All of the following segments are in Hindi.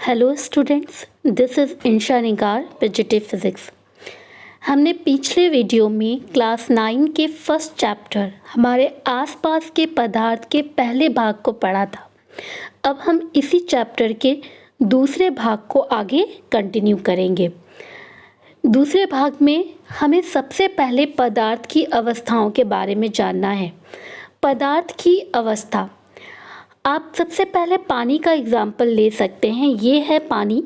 Hello students, this is Insha Nigar positive physics. हमने पिछले वीडियो में क्लास 9 के फर्स्ट चैप्टर हमारे आसपास के पदार्थ के पहले भाग को पढ़ा था। अब हम इसी चैप्टर के दूसरे भाग को आगे कंटिन्यू करेंगे। दूसरे भाग में हमें सबसे पहले पदार्थ की अवस्थाओं के बारे में जानना है। पदार्थ की अवस्था, आप सबसे पहले पानी का एग्जाम्पल ले सकते हैं। ये है पानी।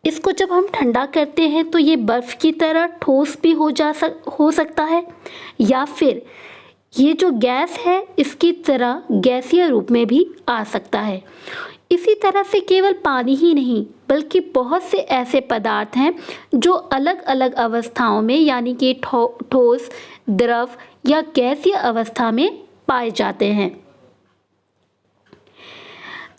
इसको जब हम ठंडा करते हैं तो ये बर्फ़ की तरह ठोस भी हो सकता है, या फिर ये जो गैस है इसकी तरह गैसीय रूप में भी आ सकता है। इसी तरह से केवल पानी ही नहीं बल्कि बहुत से ऐसे पदार्थ हैं जो अलग अलग अवस्थाओं में यानी कि ठोस, द्रव या गैसीय अवस्था में पाए जाते हैं।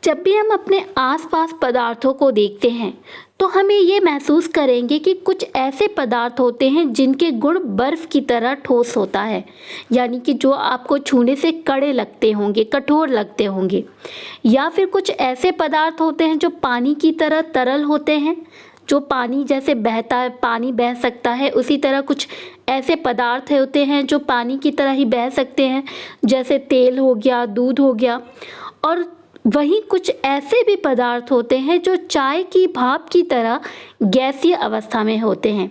जब भी हम अपने आसपास पदार्थों को देखते हैं तो हमें ये महसूस करेंगे कि कुछ ऐसे पदार्थ होते हैं जिनके गुण बर्फ़ की तरह ठोस होता है, यानी कि जो आपको छूने से कड़े लगते होंगे, कठोर लगते होंगे। या फिर कुछ ऐसे पदार्थ होते हैं जो पानी की तरह तरल होते हैं, जो पानी जैसे बहता है, पानी बह सकता है, उसी तरह कुछ ऐसे पदार्थ होते हैं जो पानी की तरह ही बह सकते हैं, जैसे तेल हो गया, दूध हो गया। और वहीं कुछ ऐसे भी पदार्थ होते हैं जो चाय की भाप की तरह गैसीय अवस्था में होते हैं।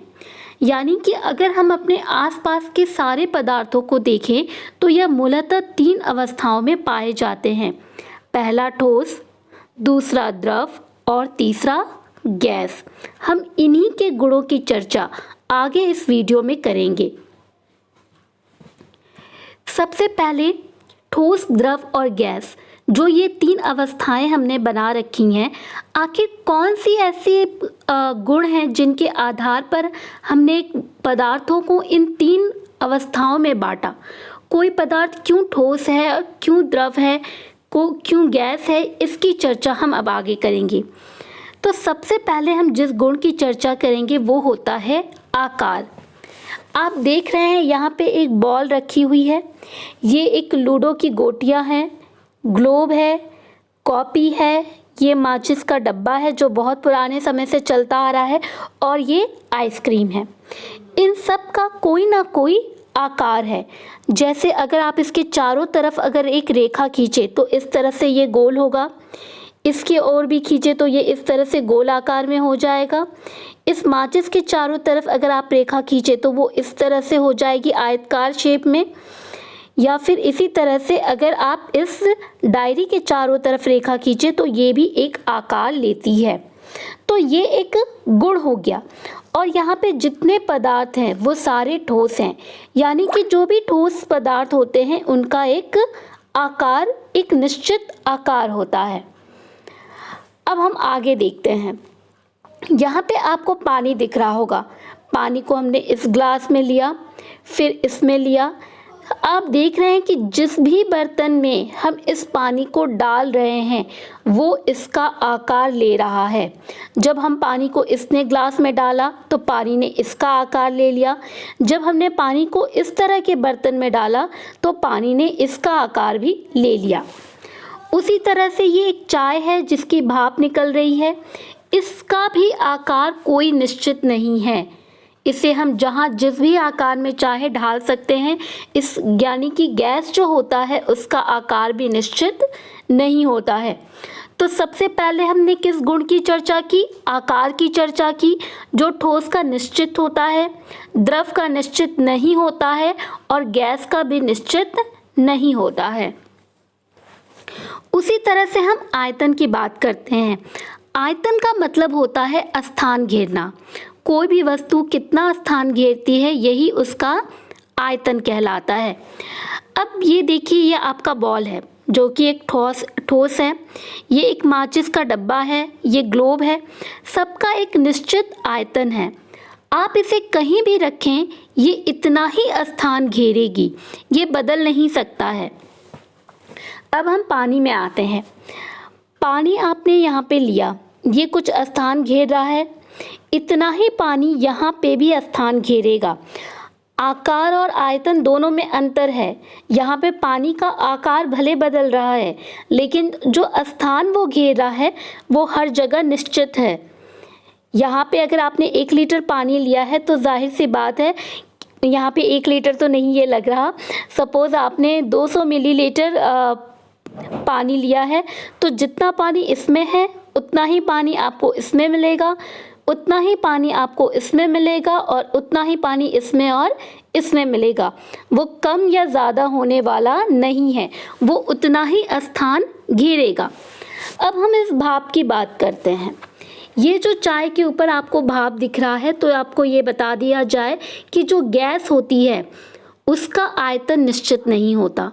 यानी कि अगर हम अपने आसपास के सारे पदार्थों को देखें तो यह मूलतः 3 अवस्थाओं में पाए जाते हैं। पहला ठोस, दूसरा द्रव और तीसरा गैस। हम इन्हीं के गुणों की चर्चा आगे इस वीडियो में करेंगे। सबसे पहले ठोस, द्रव और गैस, जो ये 3 अवस्थाएं हमने बना रखी हैं, आखिर कौन सी ऐसे गुण हैं जिनके आधार पर हमने पदार्थों को इन 3 अवस्थाओं में बांटा। कोई पदार्थ क्यों ठोस है, क्यों द्रव है, क्यों गैस है, इसकी चर्चा हम अब आगे करेंगे। तो सबसे पहले हम जिस गुण की चर्चा करेंगे वो होता है आकार। आप देख रहे हैं यहाँ पे एक बॉल रखी हुई है। ये एक लूडो की गोटियाँ हैं, ग्लोब है, कॉपी है, ये माचिस का डब्बा है जो बहुत पुराने समय से चलता आ रहा है, और ये आइसक्रीम है। इन सब का कोई ना कोई आकार है। जैसे अगर आप इसके चारों तरफ अगर एक रेखा खींचे तो इस तरह से ये गोल होगा, इसके और भी खींचे तो ये इस तरह से गोल आकार में हो जाएगा। इस माचिस के चारों तरफ अगर आप रेखा खींचे तो वो इस तरह से हो जाएगी आयताकार शेप में। या फिर इसी तरह से अगर आप इस डायरी के चारों तरफ रेखा खींचे तो ये भी एक आकार लेती है। तो ये एक गुण हो गया। और यहाँ पे जितने पदार्थ हैं वो सारे ठोस हैं, यानी कि जो भी ठोस पदार्थ होते हैं उनका एक आकार, एक निश्चित आकार होता है। अब हम आगे देखते हैं। यहाँ पे आपको पानी दिख रहा होगा। पानी को हमने इस ग्लास में लिया, फिर इसमें लिया। आप देख रहे हैं कि जिस भी बर्तन में हम इस पानी को डाल रहे हैं वो इसका आकार ले रहा है। जब हम पानी को इसने ग्लास में डाला तो पानी ने इसका आकार ले लिया। जब हमने पानी को इस तरह के बर्तन में डाला तो पानी ने इसका आकार भी ले लिया। उसी तरह से ये एक चाय है जिसकी भाप निकल रही है, इसका भी आकार कोई निश्चित नहीं है। इसे हम जहाँ जिस भी आकार में चाहे ढाल सकते हैं। इस यानी कि गैस जो होता है उसका आकार भी निश्चित नहीं होता है। तो सबसे पहले हमने किस गुण की चर्चा की? आकार की चर्चा की, जो ठोस का निश्चित होता है, द्रव का निश्चित नहीं होता है और गैस का भी निश्चित नहीं होता है। उसी तरह से हम आयतन की बात करते हैं। आयतन का मतलब होता है स्थान घेरना। कोई भी वस्तु कितना स्थान घेरती है यही उसका आयतन कहलाता है। अब ये देखिए, ये आपका बॉल है जो कि एक ठोस है। ये एक माचिस का डब्बा है, ये ग्लोब है। सबका एक निश्चित आयतन है। आप इसे कहीं भी रखें ये इतना ही स्थान घेरेगी, ये बदल नहीं सकता है। अब हम पानी में आते हैं। पानी आपने यहाँ पे लिया, ये कुछ स्थान घेर रहा है, इतना ही पानी यहाँ पे भी स्थान घेरेगा। आकार और आयतन दोनों में अंतर है। यहाँ पे पानी का आकार भले बदल रहा है, लेकिन जो स्थान वो घेर रहा है वो हर जगह निश्चित है। यहाँ पे अगर आपने 1 लीटर पानी लिया है तो जाहिर सी बात है, यहाँ पे 1 लीटर तो नहीं ये लग रहा, सपोज़ आपने 200 मिलीलीटर पानी लिया है, तो जितना पानी इसमें है उतना ही पानी आपको इसमें मिलेगा, उतना ही पानी आपको इसमें मिलेगा और उतना ही पानी इसमें और इसमें मिलेगा। वो कम या ज़्यादा होने वाला नहीं है, वो उतना ही स्थान घेरेगा। अब हम इस भाप की बात करते हैं। ये जो चाय के ऊपर आपको भाप दिख रहा है, तो आपको ये बता दिया जाए कि जो गैस होती है उसका आयतन निश्चित नहीं होता।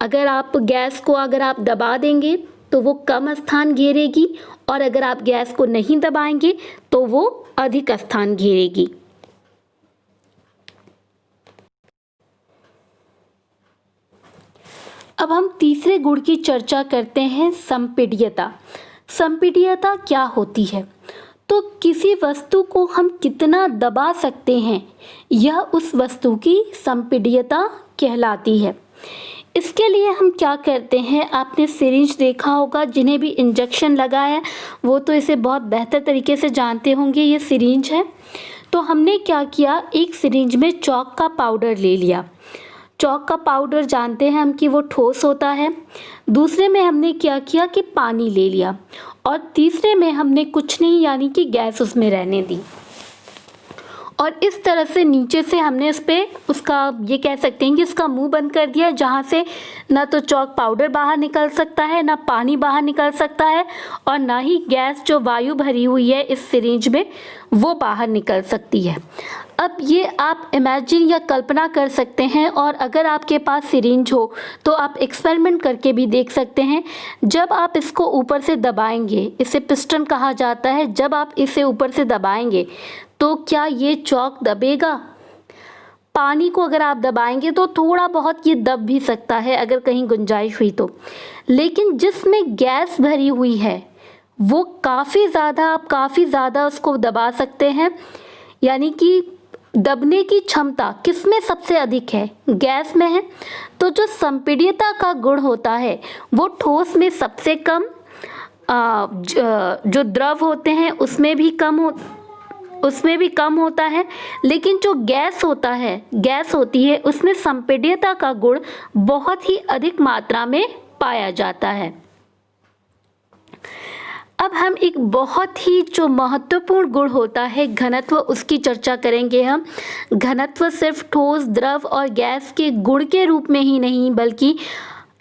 अगर आप गैस को आप दबा देंगे तो वो कम स्थान घेरेगी, और अगर आप गैस को नहीं दबाएंगे तो वो अधिक स्थान घेरेगी। अब हम तीसरे गुण की चर्चा करते हैं, संपीड्यता। संपीड्यता क्या होती है? तो किसी वस्तु को हम कितना दबा सकते हैं, यह उस वस्तु की संपीड्यता कहलाती है। इसके लिए हम क्या करते हैं, आपने सिरिंज देखा होगा, जिन्हें भी इंजेक्शन लगा है वो तो इसे बहुत बेहतर तरीके से जानते होंगे। ये सिरिंज है, तो हमने क्या किया, एक सिरिंज में चॉक का पाउडर ले लिया। चॉक का पाउडर जानते हैं हम कि वो ठोस होता है। दूसरे में हमने क्या किया कि पानी ले लिया, और तीसरे में हमने कुछ नहीं यानी कि गैस उसमें रहने दी, और इस तरह से नीचे से हमने इस पर उसका ये कह सकते हैं कि इसका मुंह बंद कर दिया, जहाँ से ना तो चॉक पाउडर बाहर निकल सकता है, ना पानी बाहर निकल सकता है, और ना ही गैस जो वायु भरी हुई है इस सिरिंज में वो बाहर निकल सकती है। अब ये आप इमेजिन या कल्पना कर सकते हैं, और अगर आपके पास सिरिंज हो तो आप एक्सपेरिमेंट करके भी देख सकते हैं। जब आप इसको ऊपर से दबाएंगे, इसे पिस्टन कहा जाता है, जब आप इसे ऊपर से दबाएंगे तो क्या ये चॉक दबेगा? पानी को अगर आप दबाएंगे तो थोड़ा बहुत ये दब भी सकता है अगर कहीं गुंजाइश हुई तो, लेकिन जिसमें गैस भरी हुई है वो आप काफ़ी ज़्यादा उसको दबा सकते हैं। यानी कि दबने की क्षमता किसमें सबसे अधिक है? गैस में है। तो जो संपीड्यता का गुण होता है वो ठोस में सबसे कम, जो द्रव होते हैं उसमें भी कम होता है, लेकिन जो गैस होती है उसमें संपीड्यता का गुण बहुत ही अधिक मात्रा में पाया जाता है। अब हम एक बहुत ही जो महत्वपूर्ण गुण होता है घनत्व, उसकी चर्चा करेंगे हम। घनत्व सिर्फ ठोस, द्रव और गैस के गुण के रूप में ही नहीं, बल्कि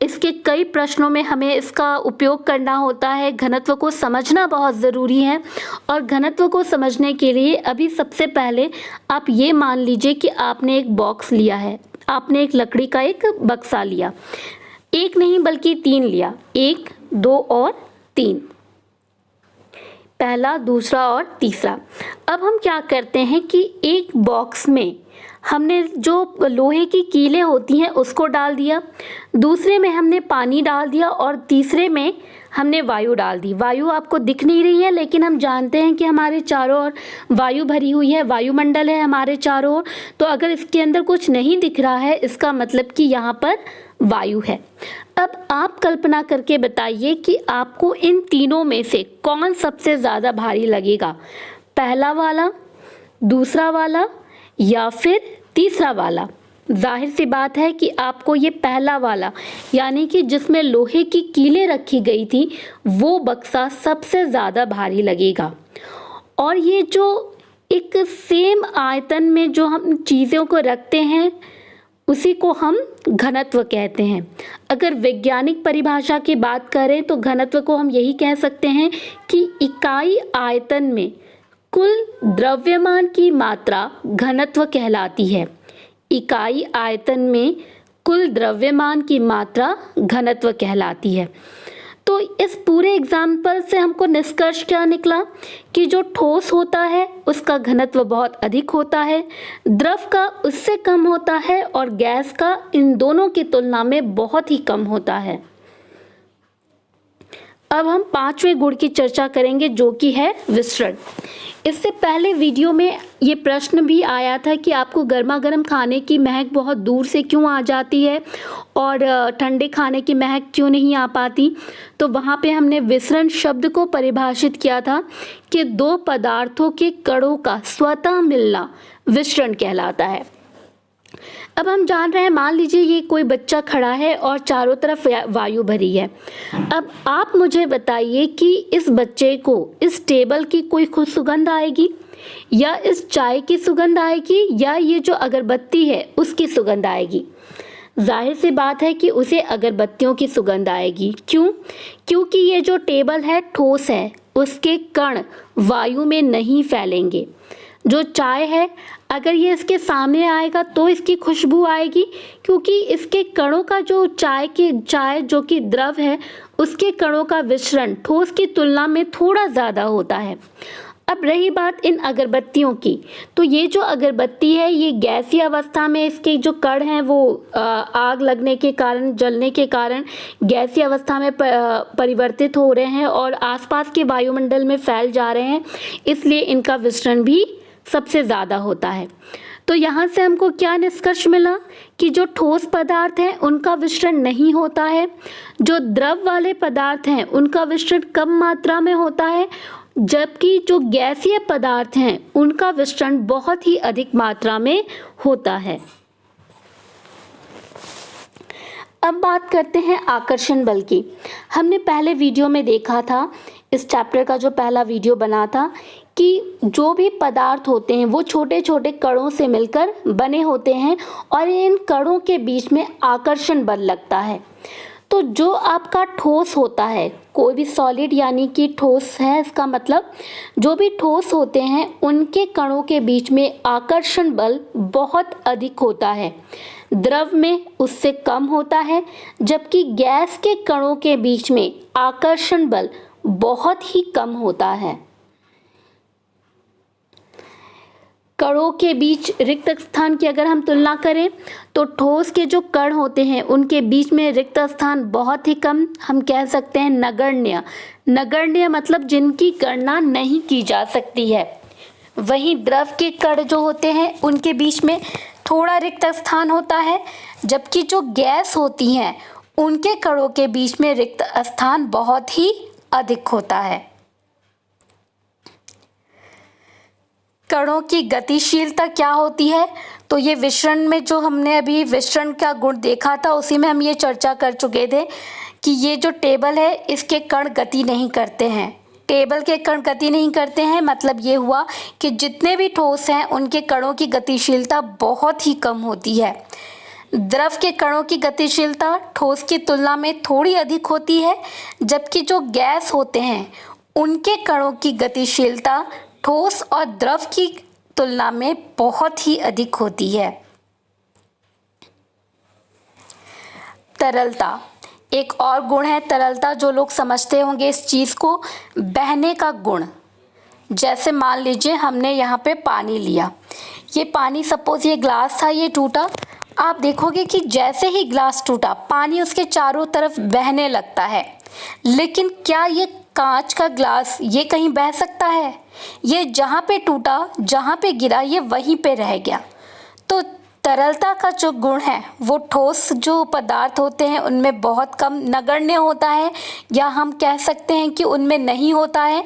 इसके कई प्रश्नों में हमें इसका उपयोग करना होता है। घनत्व को समझना बहुत ज़रूरी है, और घनत्व को समझने के लिए अभी सबसे पहले आप ये मान लीजिए कि आपने एक बॉक्स लिया है, आपने एक लकड़ी का एक बक्सा लिया, एक नहीं बल्कि 3 लिया, 1, 2 और 3, पहला, दूसरा और तीसरा। अब हम क्या करते हैं कि एक बॉक्स में हमने जो लोहे की कीलें होती हैं उसको डाल दिया, दूसरे में हमने पानी डाल दिया, और तीसरे में हमने वायु डाल दी। वायु आपको दिख नहीं रही है, लेकिन हम जानते हैं कि हमारे चारों ओर वायु भरी हुई है, वायुमंडल है हमारे चारों ओर। तो अगर इसके अंदर कुछ नहीं दिख रहा है, इसका मतलब कि यहाँ पर वायु है। अब आप कल्पना करके बताइए कि आपको इन तीनों में से कौन सबसे ज़्यादा भारी लगेगा? पहला वाला, दूसरा वाला या फिर तीसरा वाला? जाहिर सी बात है कि आपको ये पहला वाला, यानी कि जिसमें लोहे की कीलें रखी गई थी, वो बक्सा सबसे ज़्यादा भारी लगेगा। और ये जो एक सेम आयतन में जो हम चीज़ों को रखते हैं उसी को हम घनत्व कहते हैं। अगर वैज्ञानिक परिभाषा की बात करें तो घनत्व को हम यही कह सकते हैं कि इकाई आयतन में कुल द्रव्यमान की मात्रा घनत्व कहलाती है। इकाई आयतन में कुल द्रव्यमान की मात्रा घनत्व कहलाती है। तो इस पूरे एग्जाम्पल से हमको निष्कर्ष क्या निकला कि जो ठोस होता है उसका घनत्व बहुत अधिक होता है, द्रव का उससे कम होता है, और गैस का इन दोनों की तुलना में बहुत ही कम होता है। अब हम पांचवें गुण की चर्चा करेंगे जो कि है विसरण। इससे पहले वीडियो में ये प्रश्न भी आया था कि आपको गर्मा गर्म खाने की महक बहुत दूर से क्यों आ जाती है और ठंडे खाने की महक क्यों नहीं आ पाती। तो वहाँ पे हमने विसरण शब्द को परिभाषित किया था कि दो पदार्थों के कणों का स्वतः मिलना विसरण कहलाता है। अब हम जान रहे हैं, मान लीजिए ये कोई बच्चा खड़ा है और चारों तरफ वायु भरी है। अब आप मुझे बताइए कि इस बच्चे को इस टेबल की कोई खुद सुगंध आएगी, या इस चाय की सुगंध आएगी, या ये जो अगरबत्ती है उसकी सुगंध आएगी। जाहिर सी बात है कि उसे अगरबत्तियों की सुगंध आएगी। क्यों? क्योंकि ये जो टेबल है ठोस है, उसके कण वायु में नहीं फैलेंगे। जो चाय है, अगर ये इसके सामने आएगा तो इसकी खुशबू आएगी, क्योंकि इसके कणों का जो चाय जो कि द्रव है उसके कणों का विसरण ठोस की तुलना में थोड़ा ज़्यादा होता है। अब रही बात इन अगरबत्तियों की, तो ये जो अगरबत्ती है ये गैसीय अवस्था में इसके जो कण हैं वो आग लगने के कारण, जलने के कारण गैसीय अवस्था में परिवर्तित हो रहे हैं और आसपास के वायुमंडल में फैल जा रहे हैं, इसलिए इनका विसरण भी सबसे ज़्यादा होता है। तो यहाँ से हमको क्या निष्कर्ष मिला कि जो ठोस पदार्थ हैं उनका विसरण नहीं होता है, जो द्रव वाले पदार्थ हैं उनका विसरण कम मात्रा में होता है, जबकि जो गैसीय पदार्थ हैं उनका विसरण बहुत ही अधिक मात्रा में होता है। अब बात करते हैं आकर्षण बल की। हमने पहले वीडियो में देखा था, इस चैप्टर का जो पहला वीडियो बना था, कि जो भी पदार्थ होते हैं वो छोटे छोटे कणों से मिलकर बने होते हैं और इन कणों के बीच में आकर्षण बल लगता है। तो जो आपका ठोस होता है, कोई भी सॉलिड यानी कि ठोस है, इसका मतलब जो भी ठोस होते हैं उनके कणों के बीच में आकर्षण बल बहुत अधिक होता है, द्रव में उससे कम होता है, जबकि गैस के कणों के बीच में आकर्षण बल बहुत ही कम होता है। कणों के बीच रिक्त स्थान की अगर हम तुलना करें तो ठोस के जो कण होते हैं उनके बीच में रिक्त स्थान बहुत ही कम, हम कह सकते हैं नगण्य। नगण्य मतलब जिनकी गणना नहीं की जा सकती है। वहीं द्रव के कण जो होते हैं उनके बीच में थोड़ा रिक्त स्थान होता है, जबकि जो गैस होती हैं उनके कणों के बीच में रिक्त स्थान बहुत ही अधिक होता है। कणों की गतिशीलता क्या होती है, तो ये विसरण में जो हमने अभी विसरण का गुण देखा था उसी में हम ये चर्चा कर चुके थे कि ये जो टेबल है इसके कण गति नहीं करते हैं। टेबल के कण गति नहीं करते हैं मतलब ये हुआ कि जितने भी ठोस हैं उनके कणों की गतिशीलता बहुत ही कम होती है। द्रव के कणों की गतिशीलता ठोस की तुलना में थोड़ी अधिक होती है, जबकि जो गैस होते हैं उनके कणों की गतिशीलता ठोस और द्रव की तुलना में बहुत ही अधिक होती है। तरलता एक और गुण है, तरलता, जो लोग समझते होंगे इस चीज़ को, बहने का गुण। जैसे मान लीजिए हमने यहाँ पे पानी लिया, ये पानी सपोज ये ग्लास था, ये टूटा, आप देखोगे कि जैसे ही ग्लास टूटा पानी उसके चारों तरफ बहने लगता है। लेकिन क्या ये कांच का ग्लास ये कहीं बह सकता है? ये जहाँ पे टूटा, जहाँ पे गिरा, ये वहीं पे रह गया। तो तरलता का जो गुण है वो ठोस जो पदार्थ होते हैं उनमें बहुत कम, नगण्य होता है, या हम कह सकते हैं कि उनमें नहीं होता है,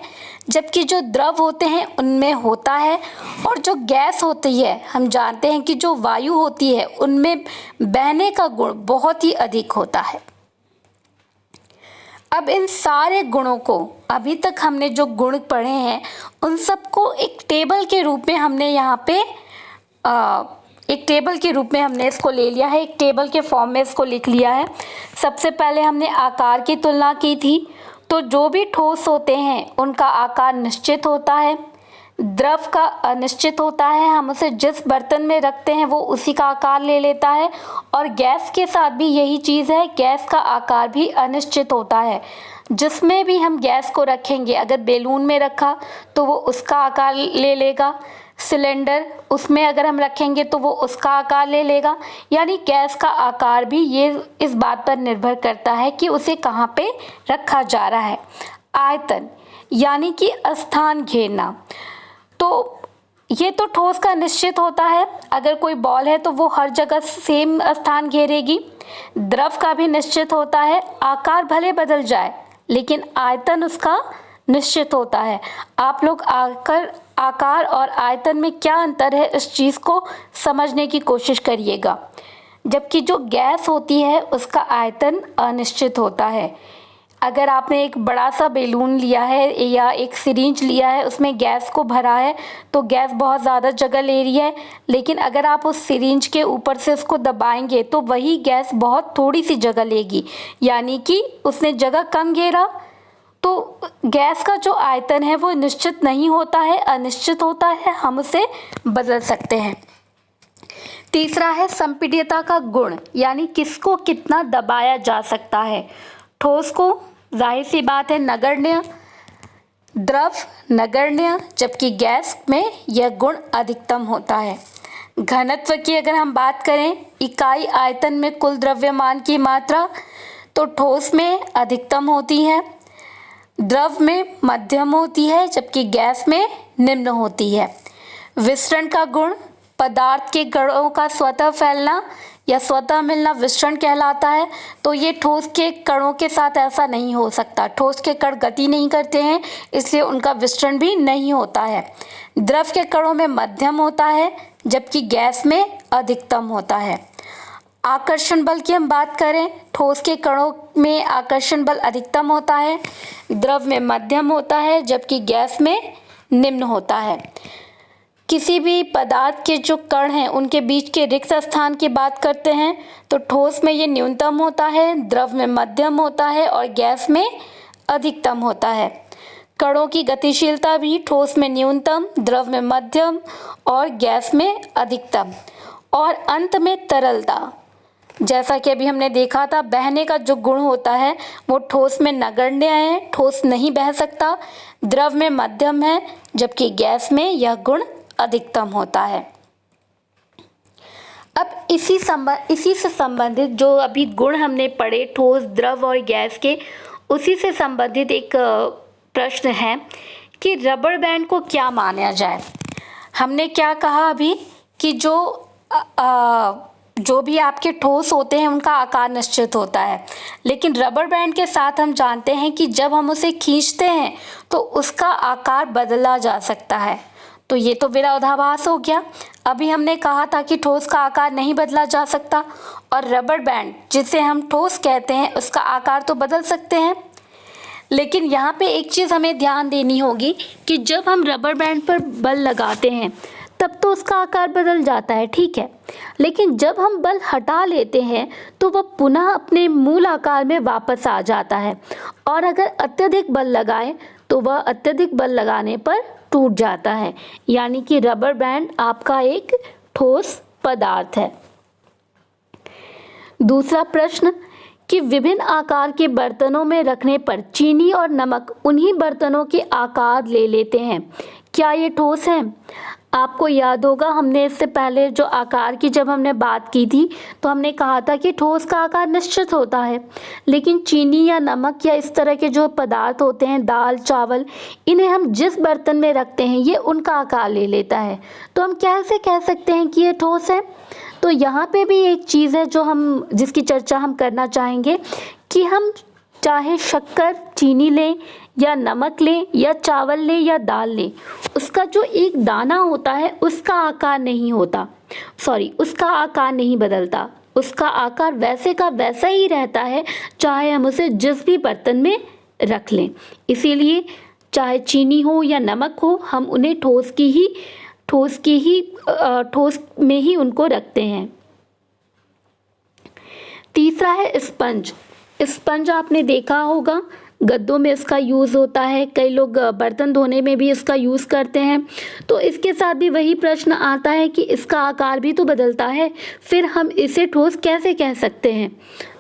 जबकि जो द्रव होते हैं उनमें होता है। और जो गैस होती है, हम जानते हैं कि जो वायु होती है उनमें बहने का गुण बहुत ही अधिक होता है। अब इन सारे गुणों को, अभी तक हमने जो गुण पढ़े हैं उन सबको एक टेबल के रूप में हमने यहाँ पे एक टेबल के रूप में हमने इसको ले लिया है, एक टेबल के फॉर्म में इसको लिख लिया है। सबसे पहले हमने आकार की तुलना की थी, तो जो भी ठोस होते हैं उनका आकार निश्चित होता है, द्रव का अनिश्चित होता है, हम उसे जिस बर्तन में रखते हैं वो उसी का आकार ले लेता है। और गैस के साथ भी यही चीज़ है, गैस का आकार भी अनिश्चित होता है। जिसमें भी हम गैस को रखेंगे, अगर बैलून में रखा तो वो उसका आकार ले लेगा, सिलेंडर, उसमें अगर हम रखेंगे तो वो उसका आकार ले लेगा। यानी गैस का आकार भी ये इस बात पर निर्भर करता है कि उसे कहाँ पे रखा जा रहा है। आयतन यानी कि स्थान घेरना, तो ये तो ठोस का निश्चित होता है। अगर कोई बॉल है तो वो हर जगह सेम स्थान घेरेगी। द्रव का भी निश्चित होता है, आकार भले बदल जाए लेकिन आयतन उसका निश्चित होता है। आप लोग आकार और आयतन में क्या अंतर है इस चीज़ को समझने की कोशिश करिएगा। जबकि जो गैस होती है उसका आयतन अनिश्चित होता है। अगर आपने एक बड़ा सा बैलून लिया है या एक सिरिंज लिया है, उसमें गैस को भरा है तो गैस बहुत ज़्यादा जगह ले रही है, लेकिन अगर आप उस सिरिंज के ऊपर से उसको दबाएंगे तो वही गैस बहुत थोड़ी सी जगह लेगी, यानी कि उसने जगह कम घेरा। तो गैस का जो आयतन है वो निश्चित नहीं होता है, अनिश्चित होता है, हम उसे बदल सकते हैं। तीसरा है संपीड्यता का गुण, यानी किसको कितना दबाया जा सकता है। ठोस को जाहिर सी बात है नगण्य, द्रव नगण्य, जबकि गैस में यह गुण अधिकतम होता है। घनत्व की अगर हम बात करें, इकाई आयतन में कुल द्रव्यमान की मात्रा, तो ठोस में अधिकतम होती है, द्रव में मध्यम होती है, जबकि गैस में निम्न होती है। विसरण का गुण, पदार्थ के कणों का स्वतः फैलना या स्वतः मिलना विसरण कहलाता है। तो ये ठोस के कणों के साथ ऐसा नहीं हो सकता, ठोस के कण गति नहीं करते हैं, इसलिए उनका विसरण भी नहीं होता है। द्रव के कणों में मध्यम होता है, जबकि गैस में अधिकतम होता है। आकर्षण बल की हम बात करें, ठोस के कणों में आकर्षण बल अधिकतम होता है, द्रव में मध्यम होता है, जबकि गैस में निम्न होता है। किसी भी पदार्थ के जो कण हैं उनके बीच के रिक्त स्थान की बात करते हैं तो ठोस में ये न्यूनतम होता है, द्रव में मध्यम होता है और गैस में अधिकतम होता है। कणों की गतिशीलता भी ठोस में न्यूनतम, द्रव में मध्यम और गैस में अधिकतम। और अंत में तरलता, जैसा कि अभी हमने देखा था, बहने का जो गुण होता है वो ठोस में नगण्य है, ठोस नहीं बह सकता, द्रव में मध्यम है, जबकि गैस में यह गुण अधिकतम होता है। अब इसी से संबंधित जो अभी गुण हमने पढ़े ठोस, द्रव और गैस के, उसी से संबंधित एक प्रश्न है कि रबर बैंड को क्या माना जाए। हमने क्या कहा अभी कि जो भी आपके ठोस होते हैं उनका आकार निश्चित होता है, लेकिन रबर बैंड के साथ हम जानते हैं कि जब हम उसे खींचते हैं तो उसका आकार बदला जा सकता है। तो ये तो विरोधाभास हो गया। अभी हमने कहा था कि ठोस का आकार नहीं बदला जा सकता, और रबर बैंड जिसे हम ठोस कहते हैं उसका आकार तो बदल सकते हैं। लेकिन यहाँ पे एक चीज़ हमें ध्यान देनी होगी कि जब हम रबर बैंड पर बल लगाते हैं तब तो उसका आकार बदल जाता है, ठीक है, लेकिन जब हम बल हटा लेते हैं तो वह पुनः अपने मूल आकार में वापस आ जाता है। और अगर अत्यधिक बल लगाएं तो वह अत्यधिक बल लगाने पर टूट जाता है, यानी कि रबर बैंड आपका एक ठोस पदार्थ है। दूसरा प्रश्न कि विभिन्न आकार के बर्तनों में रखने पर चीनी और नमक उन्हीं बर्तनों के आकार ले लेते हैं, क्या ये ठोस है? आपको याद होगा हमने इससे पहले जो आकार की जब हमने बात की थी तो हमने कहा था कि ठोस का आकार निश्चित होता है, लेकिन चीनी या नमक या इस तरह के जो पदार्थ होते हैं, दाल चावल, इन्हें हम जिस बर्तन में रखते हैं ये उनका आकार ले लेता है। तो हम कैसे कह सकते हैं कि ये ठोस है? तो यहाँ पे भी एक चीज़ है जिसकी चर्चा हम करना चाहेंगे कि हम चाहे शक्कर, चीनी लें या नमक लें या चावल लें या दाल लें, उसका जो एक दाना होता है उसका आकार नहीं बदलता, उसका आकार वैसे का वैसा ही रहता है चाहे हम उसे जिस भी बर्तन में रख लें। इसीलिए चाहे चीनी हो या नमक हो, हम उन्हें ठोस में ही उनको रखते हैं। तीसरा है स्पंज। स्पंज आपने देखा होगा, गद्दों में इसका यूज़ होता है, कई लोग बर्तन धोने में भी इसका यूज़ करते हैं। तो इसके साथ भी वही प्रश्न आता है कि इसका आकार भी तो बदलता है, फिर हम इसे ठोस कैसे कह सकते हैं।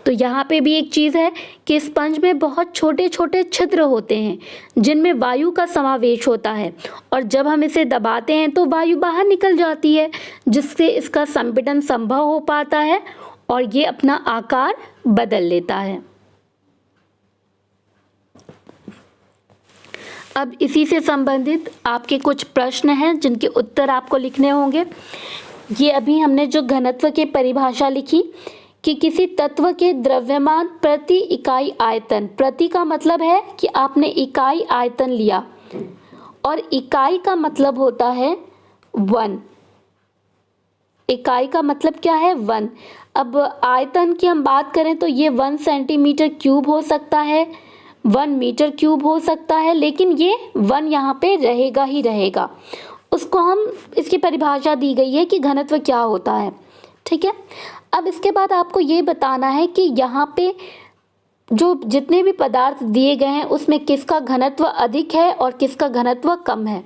तो यहाँ पे भी एक चीज़ है कि स्पंज में बहुत छोटे छोटे छिद्र होते हैं जिनमें वायु का समावेश होता है, और जब हम इसे दबाते हैं तो वायु बाहर निकल जाती है, जिससे इसका संपीड़न संभव हो पाता है और ये अपना आकार बदल लेता है। अब इसी से संबंधित आपके कुछ प्रश्न हैं जिनके उत्तर आपको लिखने होंगे। ये अभी हमने जो घनत्व की परिभाषा लिखी कि किसी तत्व के द्रव्यमान प्रति इकाई आयतन, प्रति का मतलब है कि आपने इकाई आयतन लिया और इकाई का मतलब होता है 1। इकाई का मतलब क्या है 1। अब आयतन की हम बात करें तो ये 1 सेंटीमीटर क्यूब हो सकता है, 1 मीटर क्यूब हो सकता है, लेकिन ये 1 यहाँ पे रहेगा ही रहेगा। उसको हम, इसकी परिभाषा दी गई है कि घनत्व क्या होता है। ठीक है, अब इसके बाद आपको ये बताना है कि यहाँ पे जो जितने भी पदार्थ दिए गए हैं उसमें किसका घनत्व अधिक है और किसका घनत्व कम है।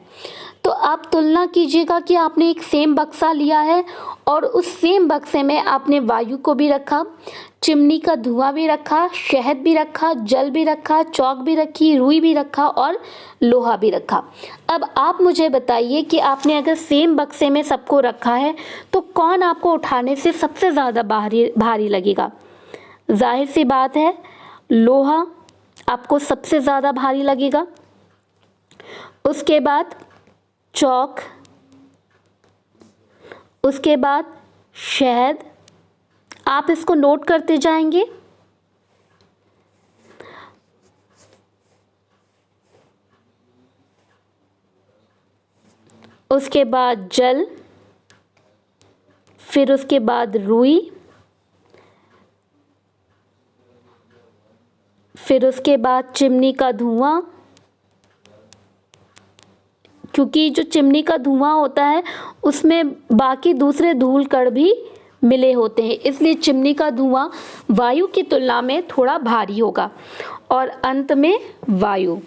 तो आप तुलना कीजिएगा कि आपने एक सेम बक्सा लिया है और उस सेम बक्से में आपने वायु को भी रखा, चिमनी का धुआं भी रखा, शहद भी रखा, जल भी रखा, चौक भी रखी, रुई भी रखा और लोहा भी रखा। अब आप मुझे बताइए कि आपने अगर सेम बक्से में सबको रखा है तो कौन आपको उठाने से सबसे ज़्यादा भारी लगेगा। जाहिर सी बात है लोहा आपको सबसे ज़्यादा भारी लगेगा, उसके बाद चौक, उसके बाद शहद। आप इसको नोट करते जाएंगे। उसके बाद जल, फिर उसके बाद रुई, फिर उसके बाद चिमनी का धुआं, क्योंकि जो चिमनी का धुआं होता है उसमें बाकी दूसरे धूल कण भी मिले होते हैं, इसलिए चिमनी का धुआं वायु की तुलना में थोड़ा भारी होगा। और अंत में वायु।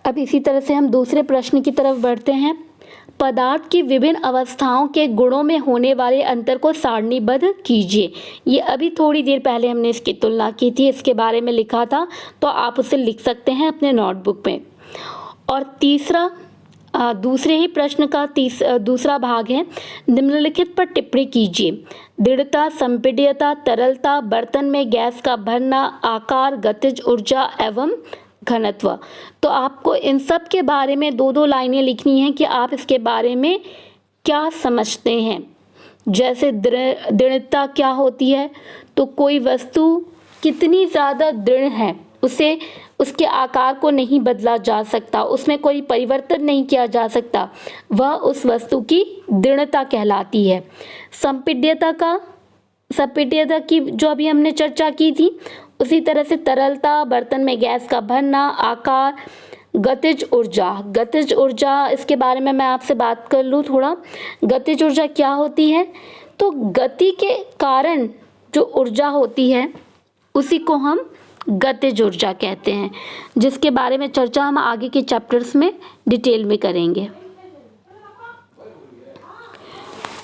अब इसी तरह से हम दूसरे प्रश्न की तरफ बढ़ते हैं। पदार्थ की विभिन्न अवस्थाओं के गुणों में होने वाले अंतर को सारणीबद्ध कीजिए। ये अभी थोड़ी देर पहले हमने इसकी तुलना की थी, इसके बारे में लिखा था, तो आप उसे लिख सकते हैं अपने नोटबुक में। और तीसरा दूसरे ही प्रश्न का दूसरा भाग है, निम्नलिखित पर टिप्पणी कीजिए। दृढ़ता, संपीड्यता, तरलता, बर्तन में गैस का भरना, आकार, गतिज ऊर्जा एवं घनत्व। तो आपको इन सब के बारे में 2-2 लाइनें लिखनी हैं कि आप इसके बारे में क्या समझते हैं। जैसे दृढ़ता क्या होती है, तो कोई वस्तु कितनी ज़्यादा दृढ़ है उसे उसके आकार को नहीं बदला जा सकता, उसमें कोई परिवर्तन नहीं किया जा सकता, वह उस वस्तु की दृढ़ता कहलाती है। संपीड्यता की जो अभी हमने चर्चा की थी, उसी तरह से तरलता, बर्तन में गैस का भरना, आकार, गतिज ऊर्जा इसके बारे में मैं आपसे बात कर लूँ थोड़ा। गतिज ऊर्जा क्या होती है, तो गति के कारण जो ऊर्जा होती है उसी को हम गतिज ऊर्जा कहते हैं, जिसके बारे में चर्चा हम आगे के चैप्टर्स में डिटेल में करेंगे।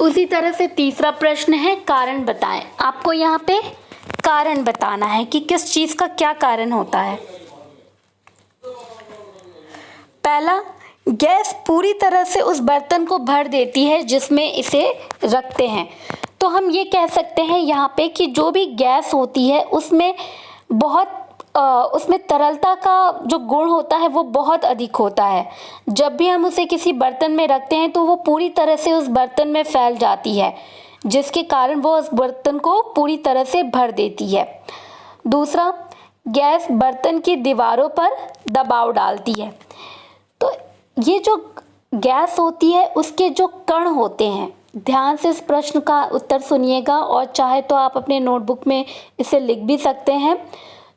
उसी तरह से तीसरा प्रश्न है, कारण बताएं। आपको यहाँ पे कारण बताना है कि किस चीज़ का क्या कारण होता है। पहला, गैस पूरी तरह से उस बर्तन को भर देती है जिसमें इसे रखते हैं। तो हम ये कह सकते हैं यहाँ पे कि जो भी गैस होती है उसमें उसमें तरलता का जो गुण होता है वो बहुत अधिक होता है। जब भी हम उसे किसी बर्तन में रखते हैं तो वो पूरी तरह से उस बर्तन में फैल जाती है, जिसके कारण वो उस बर्तन को पूरी तरह से भर देती है। दूसरा, गैस बर्तन की दीवारों पर दबाव डालती है। तो ये जो गैस होती है उसके जो कण होते हैं, ध्यान से इस प्रश्न का उत्तर सुनिएगा और चाहे तो आप अपने नोटबुक में इसे लिख भी सकते हैं।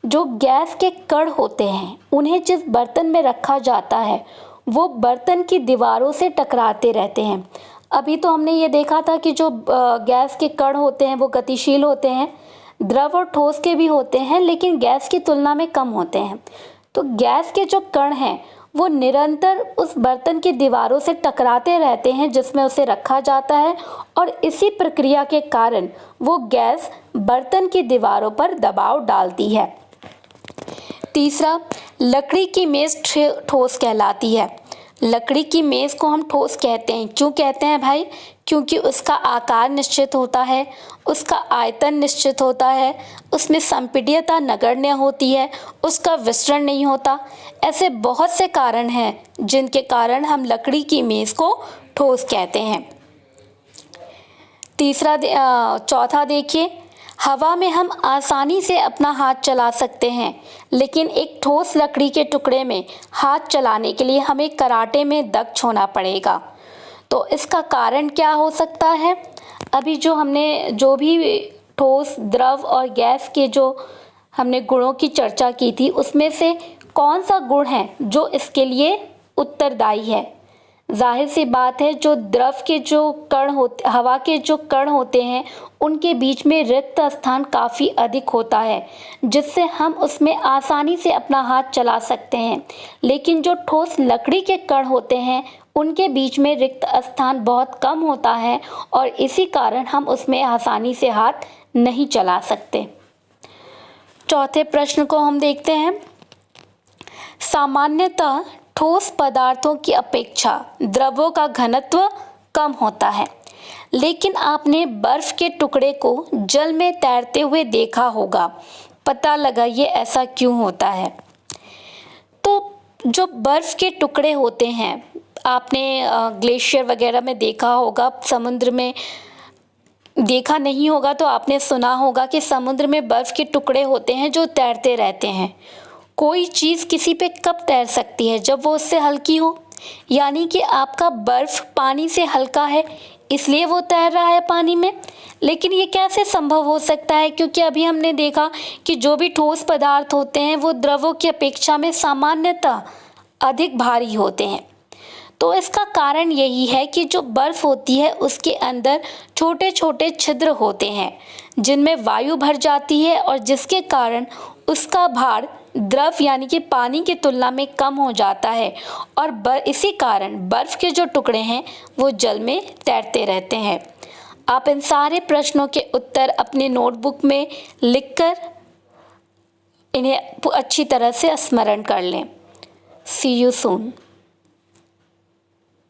जो गैस के कण होते हैं उन्हें जिस बर्तन में रखा जाता है वो बर्तन की दीवारों से टकराते रहते हैं। अभी तो हमने ये देखा था कि जो गैस के कण होते हैं वो गतिशील होते हैं, द्रव और ठोस के भी होते हैं, लेकिन गैस की तुलना में कम होते हैं। तो गैस के जो कण हैं वो निरंतर उस बर्तन की दीवारों से टकराते रहते हैं जिसमें उसे रखा जाता है, और इसी प्रक्रिया के कारण वो गैस बर्तन की दीवारों पर दबाव डालती है। तीसरा, लकड़ी की मेज़ ठोस कहलाती है। लकड़ी की मेज़ को हम ठोस कहते हैं। क्यों कहते हैं भाई? क्योंकि उसका आकार निश्चित होता है, उसका आयतन निश्चित होता है, उसमें संपीड्यता नगण्य होती है, उसका विसरण नहीं होता। ऐसे बहुत से कारण हैं जिनके कारण हम लकड़ी की मेज़ को ठोस कहते हैं। चौथा देखिए, हवा में हम आसानी से अपना हाथ चला सकते हैं, लेकिन एक ठोस लकड़ी के टुकड़े में हाथ चलाने के लिए हमें कराटे में दक्ष होना पड़ेगा। तो इसका कारण क्या हो सकता है? अभी जो भी ठोस, द्रव और गैस के जो हमने गुणों की चर्चा की थी, उसमें से कौन सा गुण है जो इसके लिए उत्तरदायी है? जाहिर सी बात है, जो द्रव के जो कण होते, हवा के जो कण होते हैं, उनके बीच में रिक्त स्थान काफ़ी अधिक होता है, जिससे हम उसमें आसानी से अपना हाथ चला सकते हैं। लेकिन जो ठोस लकड़ी के कण होते हैं, उनके बीच में रिक्त स्थान बहुत कम होता है, और इसी कारण हम उसमें आसानी से हाथ नहीं चला सकते। चौथे प्रश्न को हम देखते हैं। सामान्यतः ठोस पदार्थों की अपेक्षा द्रवों का घनत्व कम होता है, लेकिन आपने बर्फ के टुकड़े को जल में तैरते हुए देखा होगा। पता लगाइए ऐसा क्यों होता है? तो जो बर्फ के टुकड़े होते हैं, आपने ग्लेशियर वगैरह में देखा होगा, समुद्र में देखा नहीं होगा तो आपने सुना होगा कि समुद्र में बर्फ के टुकड़े होते हैं जो तैरते रहते हैं। कोई चीज़ किसी पे कब तैर सकती है? जब वो उससे हल्की हो। यानी कि आपका बर्फ पानी से हल्का है, इसलिए वो तैर रहा है पानी में। लेकिन ये कैसे संभव हो सकता है? क्योंकि अभी हमने देखा कि जो भी ठोस पदार्थ होते हैं वो द्रवों की अपेक्षा में सामान्यतः अधिक भारी होते हैं। तो इसका कारण यही है कि जो बर्फ़ होती है उसके अंदर छोटे छोटे छिद्र होते हैं जिनमें वायु भर जाती है, और जिसके कारण उसका भार द्रव यानी कि पानी की तुलना में कम हो जाता है, और इसी कारण बर्फ़ के जो टुकड़े हैं वो जल में तैरते रहते हैं। आप इन सारे प्रश्नों के उत्तर अपनी नोटबुक में लिखकर इन्हें अच्छी तरह से स्मरण कर लें। सी यू सून।